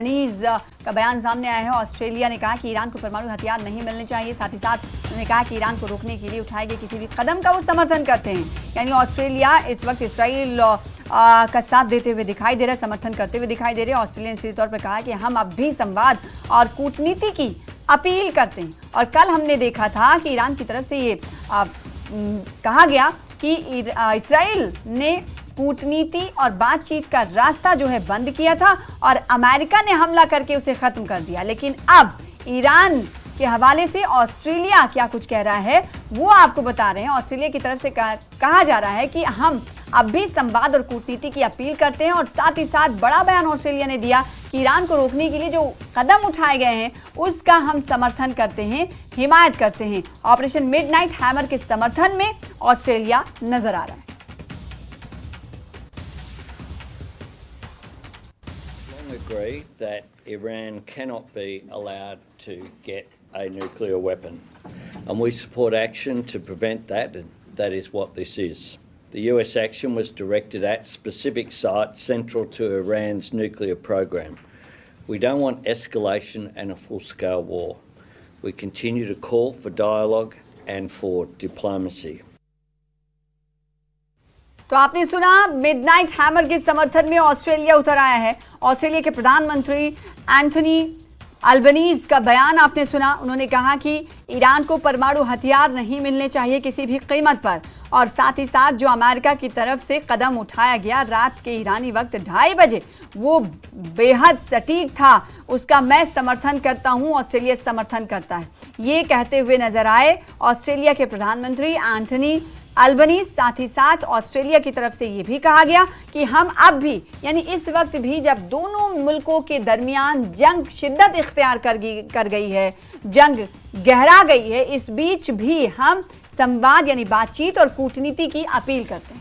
नीज का बयान सामने आया है। ऑस्ट्रेलिया ने कहा कि ईरान को परमाणु हथियार नहीं मिलने चाहिए। साथ ही साथ उन्होंने कहा कि ईरान को रोकने के लिए उठाए गए किसी भी कदम का वो समर्थन करते हैं। यानी ऑस्ट्रेलिया इस वक्त इसराइल का साथ देते हुए दिखाई दे रहा है, समर्थन करते हुए दिखाई दे रहे हैं। ऑस्ट्रेलिया ने सीधे तौर पर कहा कि हम अब भी संवाद और कूटनीति की अपील करते हैं। और कल हमने देखा था कि ईरान की तरफ से ये कहा गया कि इसराइल ने कूटनीति और बातचीत का रास्ता जो है बंद किया था और अमेरिका ने हमला करके उसे खत्म कर दिया। लेकिन अब ईरान के हवाले से ऑस्ट्रेलिया क्या कुछ कह रहा है वो आपको बता रहे हैं। ऑस्ट्रेलिया की तरफ से कहा जा रहा है कि हम अब भी संवाद और कूटनीति की अपील करते हैं। और साथ ही साथ बड़ा बयान ऑस्ट्रेलिया ने दिया कि ईरान को रोकने के लिए जो कदम उठाए गए हैं उसका हम समर्थन करते हैं, हिमायत करते हैं। ऑपरेशन मिडनाइट हैमर के समर्थन में ऑस्ट्रेलिया नजर आ रहा है। Agree that Iran cannot be allowed to get a nuclear weapon, and we support action to prevent that, and that is what this is. The US action was directed at specific sites central to Iran's nuclear program. We don't want escalation and a full-scale war. We continue to call for dialogue and for diplomacy. तो आपने सुना, midnight hammer के समर्थन में Australia उतर आया है। Australia के प्रधानमंत्री एंथनी अल्बनीज का बयान आपने सुना। उन्होंने कहा कि ईरान को परमाणु हथियार नहीं मिलने चाहिए किसी भी कीमत पर। और साथ ही साथ जो अमेरिका की तरफ से कदम उठाया गया रात के ईरानी वक्त 2:30 बजे, वो बेहद सटीक था। उसका मैं समर्थन करता हूं, ऑस्ट्रेलिया समर्थन करता है, ये कहते हुए नजर आए ऑस्ट्रेलिया के प्रधानमंत्री एंथनी अल्बनीज। साथ ही साथ ऑस्ट्रेलिया की तरफ से ये भी कहा गया कि हम अब भी, यानी इस वक्त भी जब दोनों मुल्कों के दरमियान जंग शिद्दत इख्तियार कर गई है, जंग गहरा गई है, इस बीच भी हम संवाद यानी बातचीत और कूटनीति की अपील करते हैं।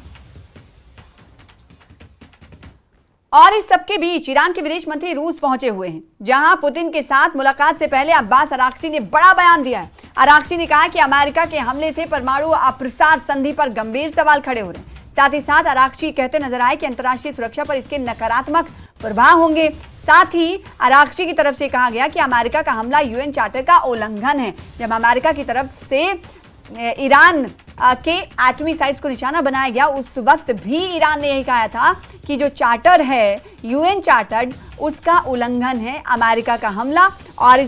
और इस सबके बीच ईरान के विदेश मंत्री रूस पहुंचे हुए हैं, जहां पुतिन के साथ मुलाकात से पहले अब्बास अराक्ची ने बड़ा बयान दिया है। अराक्ची ने कहा कि अमेरिका के हमले से परमाणु अप्रसार संधि पर गंभीर सवाल खड़े हो रहे हैं। साथ ही साथ अराक्ची कहते नजर आए कि अंतर्राष्ट्रीय सुरक्षा पर इसके नकारात्मक प्रभाव होंगे। साथ ही अराक्ची की तरफ से कहा गया कि अमेरिका का हमला यूएन चार्टर का उल्लंघन है। जब अमेरिका की तरफ से ईरान के एटमी साइट्स को निशाना बनाया गया, उस वक्त भी ईरान ने यही कहा था कि जो चार्टर है, यूएन चार्टर, उसका उल्लंघन है अमेरिका का हमला। और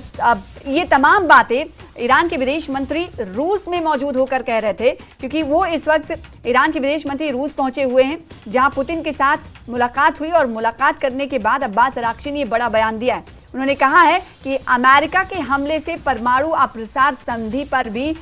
ये तमाम बातें ईरान के विदेश मंत्री रूस में मौजूद होकर कह रहे थे, क्योंकि वो इस वक्त ईरान के विदेश मंत्री रूस पहुंचे हुए हैं, जहां पुतिन के साथ मुलाकात हुई। और मुलाकात करने के बाद अब्बास अराक्ची ने बड़ा बयान दिया है। उन्होंने कहा है कि अमेरिका के हमले से परमाणु अप्रसार संधि पर भी